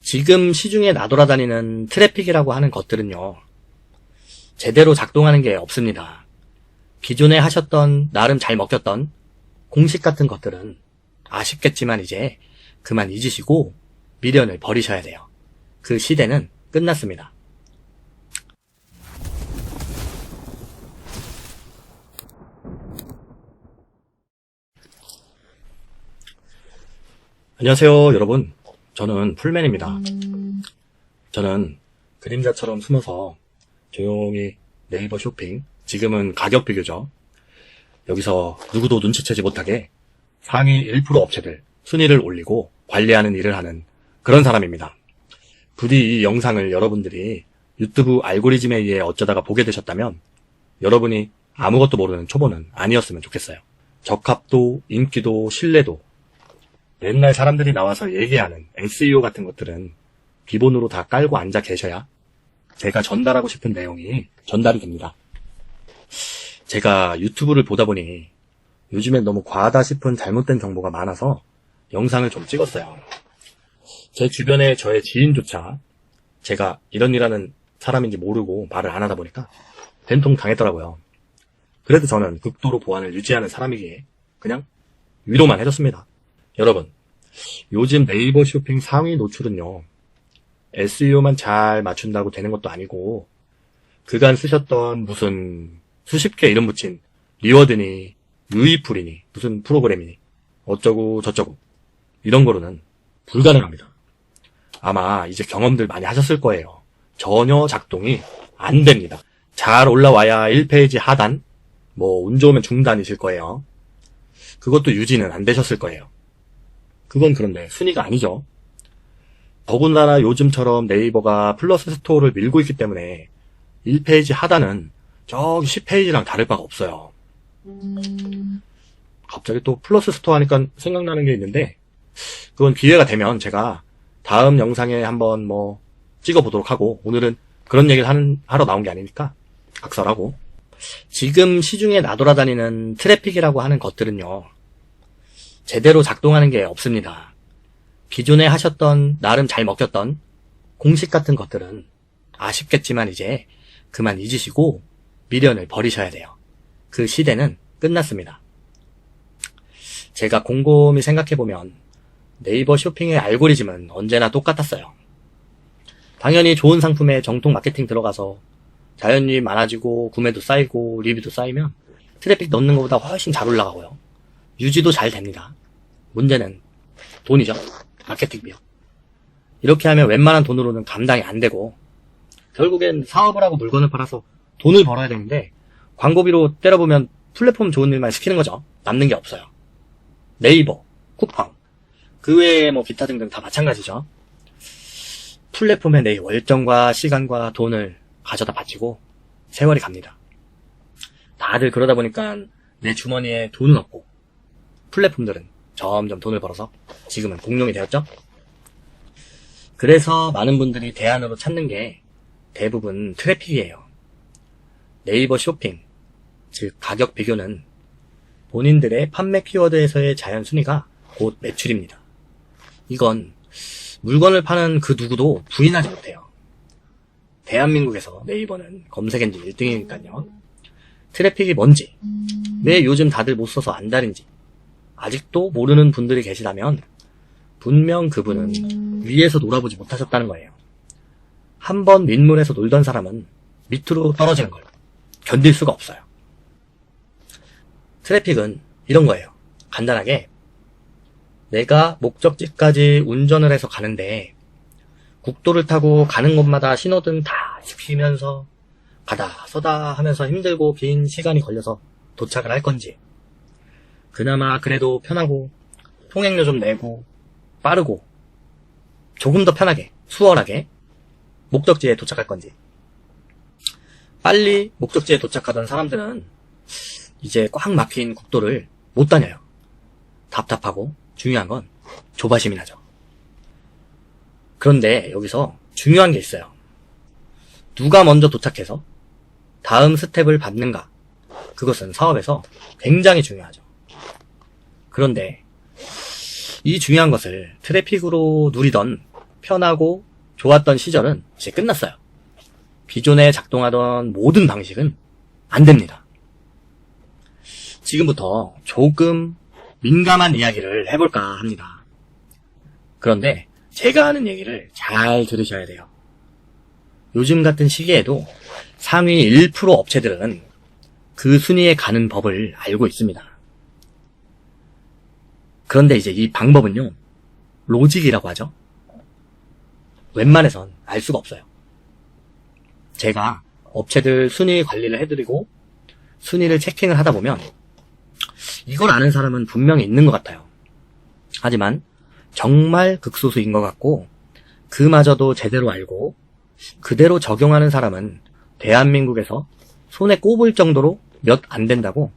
지금 시중에 나돌아다니는 트래픽이라고 하는 것들은요, 제대로 작동하는 게 없습니다. 기존에 하셨던, 나름 잘 먹혔던 공식 같은 것들은 아쉽겠지만 이제 그만 잊으시고 미련을 버리셔야 돼요. 그 시대는 끝났습니다. 안녕하세요, 여러분. 저는 풀맨입니다. 저는 그림자처럼 숨어서 조용히 네이버 쇼핑, 지금은 가격 비교죠. 여기서 누구도 눈치채지 못하게 상위 1% 업체들 순위를 올리고 관리하는 일을 하는 그런 사람입니다. 부디 이 영상을 여러분들이 유튜브 알고리즘에 의해 어쩌다가 보게 되셨다면 여러분이 아무것도 모르는 초보는 아니었으면 좋겠어요. 적합도, 인기도, 신뢰도, 맨날 사람들이 나와서 얘기하는 SEO 같은 것들은 기본으로 다 깔고 앉아 계셔야 제가 전달하고 싶은 내용이 전달이 됩니다. 제가 유튜브를 보다 보니 요즘엔 너무 과하다 싶은 잘못된 정보가 많아서 영상을 좀 찍었어요. 제 주변에 저의 지인조차 제가 이런 일하는 사람인지 모르고 말을 안 하다 보니까 된통 당했더라고요. 그래도 저는 극도로 보안을 유지하는 사람이기에 그냥 위로만 해줬습니다. 여러분, 요즘 네이버 쇼핑 상위 노출은요, SEO만 잘 맞춘다고 되는 것도 아니고 그간 쓰셨던 무슨 수십 개 이름 붙인 리워드니 유이풀이니 무슨 프로그램이니 어쩌고 저쩌고 이런 거로는 불가능합니다. 아마 이제 경험들 많이 하셨을 거예요. 전혀 작동이 안 됩니다. 잘 올라와야 1페이지 하단, 운 좋으면 중단이실 거예요. 그것도 유지는 안 되셨을 거예요. 그건 그런데 순위가 아니죠. 더군다나 요즘처럼 네이버가 플러스 스토어를 밀고 있기 때문에 1페이지 하단은 저기 10페이지랑 다를 바가 없어요. 갑자기 또 플러스 스토어 하니까 생각나는 게 있는데 그건 기회가 되면 제가 다음 영상에 한번 찍어보도록 하고, 오늘은 그런 얘기를 하러 나온 게 아니니까 각설하고, 지금 시중에 나돌아다니는 트래픽이라고 하는 것들은요, 제대로 작동하는 게 없습니다. 기존에 하셨던, 나름 잘 먹혔던 공식 같은 것들은 아쉽겠지만 이제 그만 잊으시고 미련을 버리셔야 돼요. 그 시대는 끝났습니다. 제가 곰곰이 생각해보면 네이버 쇼핑의 알고리즘은 언제나 똑같았어요. 당연히 좋은 상품에 정통 마케팅 들어가서 자연유입 많아지고 구매도 쌓이고 리뷰도 쌓이면 트래픽 넣는 것보다 훨씬 잘 올라가고요. 유지도 잘 됩니다. 문제는 돈이죠. 마케팅 비용. 이렇게 하면 웬만한 돈으로는 감당이 안 되고 결국엔 사업을 하고 물건을 팔아서 돈을 벌어야 되는데 광고비로 때려보면 플랫폼 좋은 일만 시키는 거죠. 남는 게 없어요. 네이버, 쿠팡, 그 외에 기타 등등 다 마찬가지죠. 플랫폼에 내 월정과 시간과 돈을 가져다 바치고 세월이 갑니다. 다들 그러다 보니까 내 주머니에 돈은 없고 플랫폼들은 점점 돈을 벌어서 지금은 공룡이 되었죠. 그래서 많은 분들이 대안으로 찾는 게 대부분 트래픽이에요. 네이버 쇼핑, 즉 가격 비교는 본인들의 판매 키워드에서의 자연 순위가 곧 매출입니다. 이건 물건을 파는 그 누구도 부인하지 못해요. 대한민국에서 네이버는 검색 엔진 1등이니까요. 트래픽이 뭔지, 왜 요즘 다들 못 써서 안달인지 아직도 모르는 분들이 계시다면 분명 그분은 위에서 놀아보지 못하셨다는 거예요. 한번 윗물에서 놀던 사람은 밑으로 떨어지는 걸 견딜 수가 없어요. 트래픽은 이런 거예요. 간단하게 내가 목적지까지 운전을 해서 가는데 국도를 타고 가는 곳마다 신호등 다 지키면서 가다 서다 하면서 힘들고 긴 시간이 걸려서 도착을 할 건지, 그나마 그래도 편하고 통행료 좀 내고 빠르고 조금 더 편하게 수월하게 목적지에 도착할 건지. 빨리 목적지에 도착하던 사람들은 이제 꽉 막힌 국도를 못 다녀요. 답답하고 중요한 건 조바심이 나죠. 그런데 여기서 중요한 게 있어요. 누가 먼저 도착해서 다음 스텝을 밟는가, 그것은 사업에서 굉장히 중요하죠. 그런데 이 중요한 것을 트래픽으로 누리던 편하고 좋았던 시절은 이제 끝났어요. 기존에 작동하던 모든 방식은 안 됩니다. 지금부터 조금 민감한 이야기를 해볼까 합니다. 그런데 제가 하는 얘기를 잘 들으셔야 돼요. 요즘 같은 시기에도 상위 1% 업체들은 그 순위에 가는 법을 알고 있습니다. 그런데 이제 이 방법은요, 로직이라고 하죠. 웬만해선 알 수가 없어요. 제가 업체들 순위 관리를 해드리고 순위를 체킹을 하다 보면 이걸 아는 사람은 분명히 있는 것 같아요. 하지만 정말 극소수인 것 같고 그마저도 제대로 알고 그대로 적용하는 사람은 대한민국에서 손에 꼽을 정도로 몇 안 된다고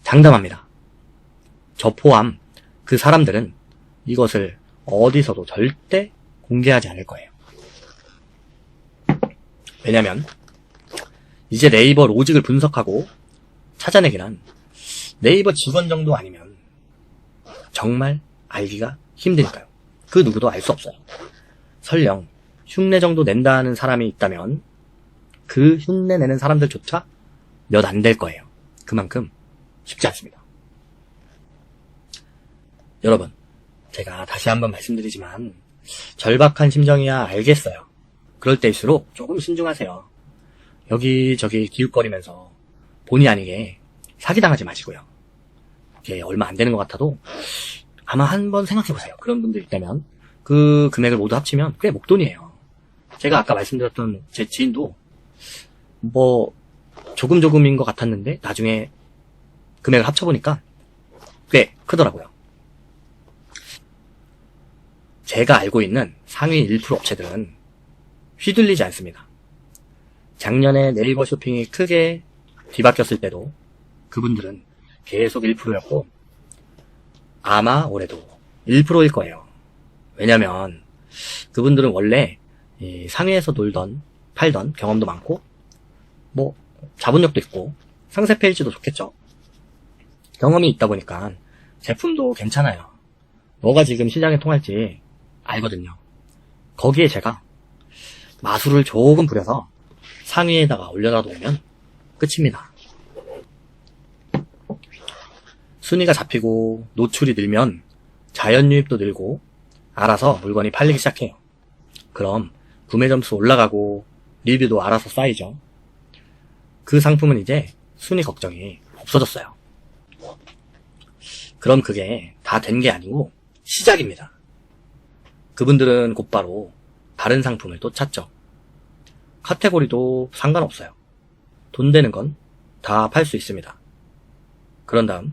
장담합니다. 저 포함 그 사람들은 이것을 어디서도 절대 공개하지 않을 거예요. 왜냐면 이제 네이버 로직을 분석하고 찾아내기란 네이버 직원 정도 아니면 정말 알기가 힘드니까요. 그 누구도 알 수 없어요. 설령 흉내 정도 낸다는 사람이 있다면 그 흉내 내는 사람들조차 몇 안 될 거예요. 그만큼 쉽지 않습니다. 여러분, 제가 다시 한번 말씀드리지만 절박한 심정이야 알겠어요. 그럴 때일수록 조금 신중하세요. 여기저기 기웃거리면서 본의 아니게 사기당하지 마시고요. 이게 얼마 안 되는 것 같아도 아마 한번 생각해보세요. 그런 분들 있다면 그 금액을 모두 합치면 꽤 목돈이에요. 제가 아까 말씀드렸던 제 지인도 뭐 조금인 것 같았는데 나중에 금액을 합쳐보니까 꽤 크더라고요. 제가 알고 있는 상위 1% 업체들은 휘둘리지 않습니다. 작년에 네이버 쇼핑이 크게 뒤바뀌었을 때도 그분들은 계속 1%였고 아마 올해도 1%일 거예요. 왜냐면 그분들은 원래 이 상위에서 놀던 팔던 경험도 많고 뭐 자본력도 있고 상세 페이지도 좋겠죠. 경험이 있다 보니까 제품도 괜찮아요. 뭐가 지금 시장에 통할지 알거든요. 거기에 제가 마술을 조금 부려서 상위에다가 올려놔 놓으면 끝입니다. 순위가 잡히고 노출이 늘면 자연유입도 늘고 알아서 물건이 팔리기 시작해요. 그럼 구매 점수 올라가고 리뷰도 알아서 쌓이죠. 그 상품은 이제 순위 걱정이 없어졌어요. 그럼 그게 다 된 게 아니고 시작입니다. 그분들은 곧바로 다른 상품을 또 찾죠. 카테고리도 상관없어요. 돈 되는 건 다 팔 수 있습니다. 그런 다음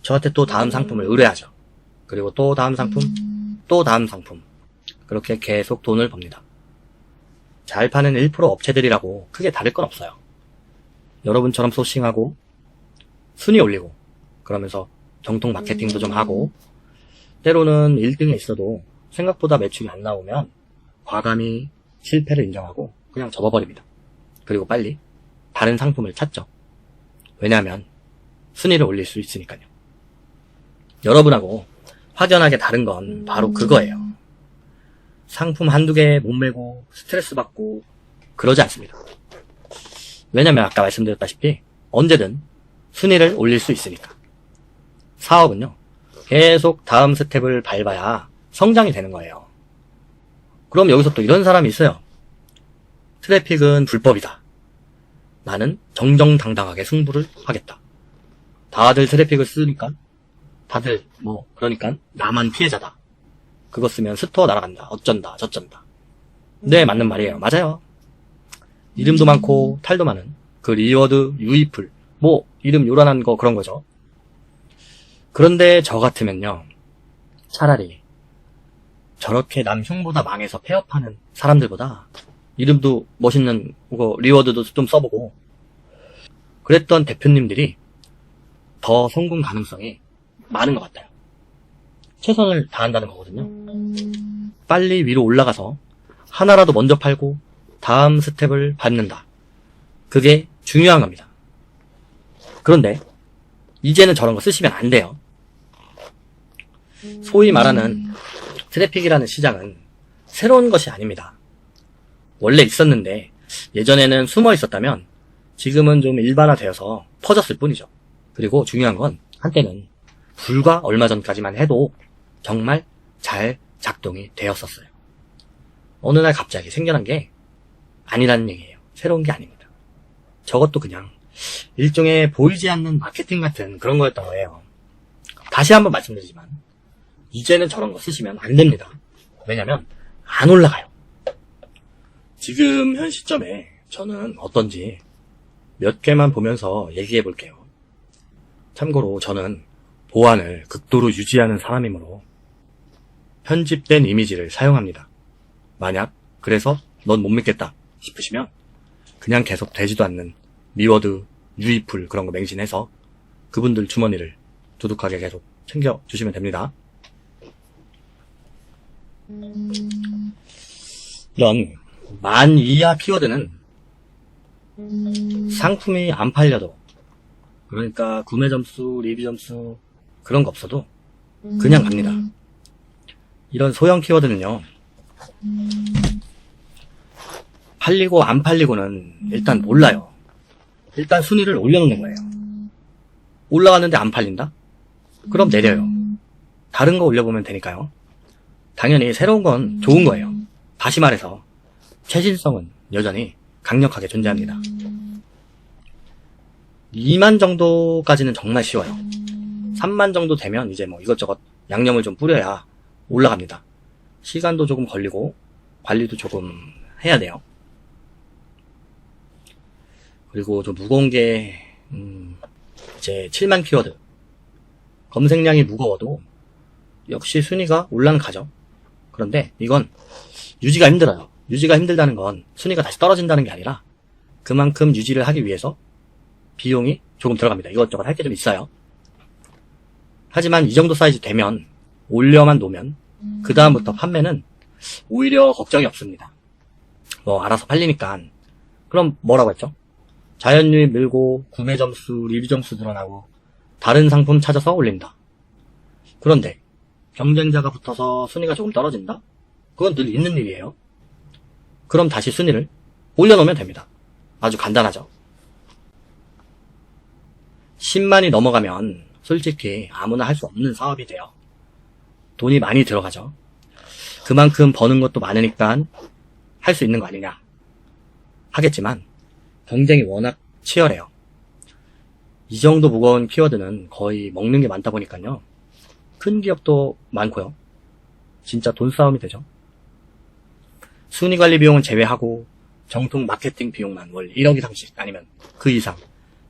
저한테 또 다음 상품을 의뢰하죠. 그리고 또 다음 상품, 또 다음 상품. 그렇게 계속 돈을 법니다. 잘 파는 1% 업체들이라고 크게 다를 건 없어요. 여러분처럼 소싱하고 순위 올리고 그러면서 정통 마케팅도 좀 하고 때로는 1등에 있어도 생각보다 매출이 안 나오면 과감히 실패를 인정하고 그냥 접어버립니다. 그리고 빨리 다른 상품을 찾죠. 왜냐하면 순위를 올릴 수 있으니까요. 여러분하고 확연하게 다른 건 바로 그거예요. 상품 한두 개 못 메고 스트레스 받고 그러지 않습니다. 왜냐면 아까 말씀드렸다시피 언제든 순위를 올릴 수 있으니까. 사업은요, 계속 다음 스텝을 밟아야 성장이 되는 거예요. 그럼 여기서 또 이런 사람이 있어요. 트래픽은 불법이다. 나는 정정당당하게 승부를 하겠다. 다들 트래픽을 쓰니까 다들 그러니까 나만 피해자다. 그거 쓰면 스토어 날아간다. 어쩐다 저쩐다. 네, 맞는 말이에요. 맞아요. 이름도 많고 탈도 많은 그 리워드 유이풀 이름 요란한 거 그런 거죠. 그런데 저 같으면요, 차라리 저렇게 남 흉보다 망해서 폐업하는 사람들보다 이름도 멋있는 거 리워드도 좀 써보고 그랬던 대표님들이 더 성공 가능성이 많은 것 같아요. 최선을 다한다는 거거든요. 빨리 위로 올라가서 하나라도 먼저 팔고 다음 스텝을 밟는다. 그게 중요한 겁니다. 그런데 이제는 저런 거 쓰시면 안 돼요. 소위 말하는 트래픽이라는 시장은 새로운 것이 아닙니다. 원래 있었는데 예전에는 숨어 있었다면 지금은 좀 일반화되어서 퍼졌을 뿐이죠. 그리고 중요한 건 한때는 불과 얼마 전까지만 해도 정말 잘 작동이 되었었어요. 어느 날 갑자기 생겨난 게 아니라는 얘기예요. 새로운 게 아닙니다. 저것도 그냥 일종의 보이지 않는 마케팅 같은 그런 거였던 거예요. 다시 한번 말씀드리지만 이제는 저런 거 쓰시면 안 됩니다. 왜냐면 안 올라가요. 지금 현 시점에 저는 어떤지 몇 개만 보면서 얘기해 볼게요. 참고로 저는 보안을 극도로 유지하는 사람이므로 편집된 이미지를 사용합니다. 만약 그래서 넌 못 믿겠다 싶으시면 그냥 계속 되지도 않는 미워드, 유이풀 그런 거 맹신해서 그분들 주머니를 두둑하게 계속 챙겨주시면 됩니다. 이런 만 이하 키워드는 상품이 안 팔려도, 그러니까 구매 점수, 리뷰 점수 그런 거 없어도 그냥 갑니다. 이런 소형 키워드는요, 팔리고 안 팔리고는 일단 몰라요. 일단 순위를 올려놓는 거예요. 올라갔는데 안 팔린다? 그럼 내려요. 다른 거 올려보면 되니까요. 당연히 새로운 건 좋은 거예요. 다시 말해서 최신성은 여전히 강력하게 존재합니다. 2만 정도까지는 정말 쉬워요. 3만 정도 되면 이제 뭐 이것저것 양념을 좀 뿌려야 올라갑니다. 시간도 조금 걸리고 관리도 조금 해야 돼요. 그리고 좀 무거운 게 이제 7만 키워드. 검색량이 무거워도 역시 순위가 올라는 가죠. 그런데 이건 유지가 힘들어요. 유지가 힘들다는 건 순위가 다시 떨어진다는 게 아니라 그만큼 유지를 하기 위해서 비용이 조금 들어갑니다. 이것저것 할 게 좀 있어요. 하지만 이 정도 사이즈 되면 올려만 놓으면 그 다음부터 판매는 오히려 걱정이 없습니다. 뭐 알아서 팔리니까. 그럼 뭐라고 했죠? 자연유입 늘고 구매 점수, 리뷰 점수 늘어나고 다른 상품 찾아서 올린다. 그런데 경쟁자가 붙어서 순위가 조금 떨어진다? 그건 늘 있는 일이에요. 그럼 다시 순위를 올려놓으면 됩니다. 아주 간단하죠. 10만이 넘어가면 솔직히 아무나 할 수 없는 사업이 돼요. 돈이 많이 들어가죠. 그만큼 버는 것도 많으니까 할 수 있는 거 아니냐 하겠지만 경쟁이 워낙 치열해요. 이 정도 무거운 키워드는 거의 먹는 게 많다 보니까요. 큰 기업도 많고요. 진짜 돈 싸움이 되죠. 순위 관리 비용은 제외하고 정통 마케팅 비용만 월 1억 이상씩 아니면 그 이상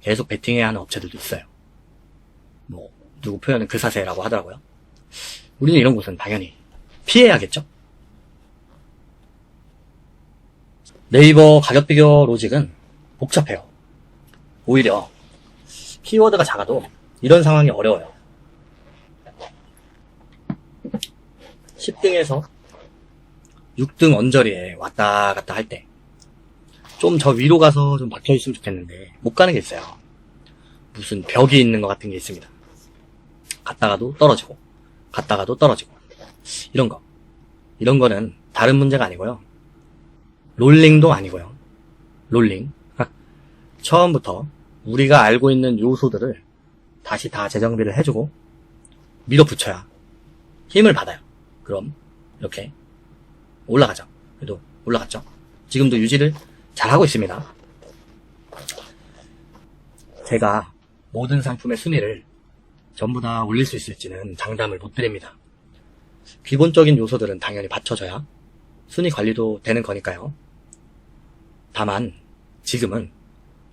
계속 베팅해야 하는 업체들도 있어요. 뭐 누구 표현은 그 사세라고 하더라고요. 우리는 이런 곳은 당연히 피해야겠죠. 네이버 가격 비교 로직은 복잡해요. 오히려 키워드가 작아도 이런 상황이 어려워요. 10등에서 6등 언저리에 왔다 갔다 할 때 좀 저 위로 가서 좀 박혀있으면 좋겠는데 못 가는 게 있어요. 무슨 벽이 있는 것 같은 게 있습니다. 갔다가도 떨어지고 갔다가도 떨어지고 이런 거는 다른 문제가 아니고요. 롤링도 아니고요. 롤링. 처음부터 우리가 알고 있는 요소들을 다시 다 재정비를 해주고 밀어붙여야 힘을 받아요. 그럼 이렇게 올라가죠. 그래도 올라갔죠. 지금도 유지를 잘하고 있습니다. 제가 모든 상품의 순위를 전부 다 올릴 수 있을지는 장담을 못 드립니다. 기본적인 요소들은 당연히 받쳐줘야 순위 관리도 되는 거니까요. 다만 지금은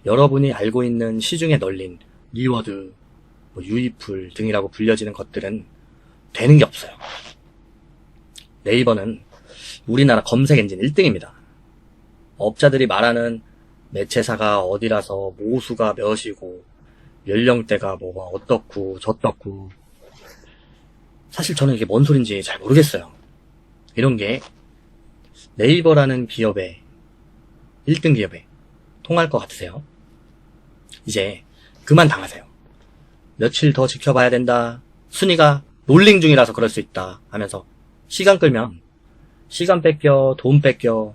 여러분이 알고 있는 시중에 널린 리워드, 유이풀 등이라고 불려지는 것들은 되는 게 없어요. 네이버는 우리나라 검색 엔진 1등입니다. 업자들이 말하는 매체사가 어디라서 모수가 몇이고 연령대가 뭐가 어떻고 저떻고 사실 저는 이게 뭔 소린지 잘 모르겠어요. 이런 게 네이버라는 기업의 1등 기업에 통할 것 같으세요? 이제 그만 당하세요. 며칠 더 지켜봐야 된다. 순위가 롤링 중이라서 그럴 수 있다 하면서 시간 끌면 시간 뺏겨, 돈 뺏겨,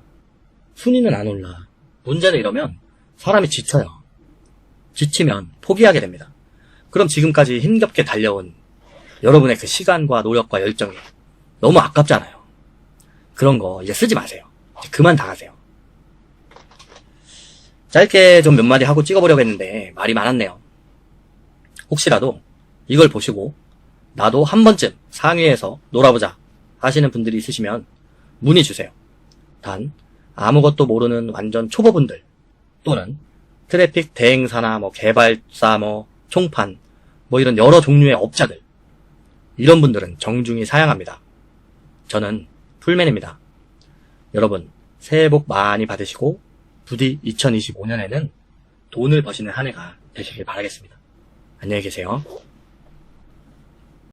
순위는 안 올라. 문제는 이러면 사람이 지쳐요. 지치면 포기하게 됩니다. 그럼 지금까지 힘겹게 달려온 여러분의 그 시간과 노력과 열정이 너무 아깝잖아요. 그런 거 이제 쓰지 마세요. 이제 그만 당하세요. 짧게 좀 몇 마디 하고 찍어보려고 했는데 말이 많았네요. 혹시라도 이걸 보시고 나도 한 번쯤 상위에서 놀아보자 하시는 분들이 있으시면 문의 주세요. 단 아무것도 모르는 완전 초보분들 또는 트래픽 대행사나 개발사 총판 이런 여러 종류의 업자들, 이런 분들은 정중히 사양합니다. 저는 풀맨입니다. 여러분 새해 복 많이 받으시고 부디 2025년에는 돈을 버시는 한 해가 되시길 바라겠습니다. 안녕히 계세요.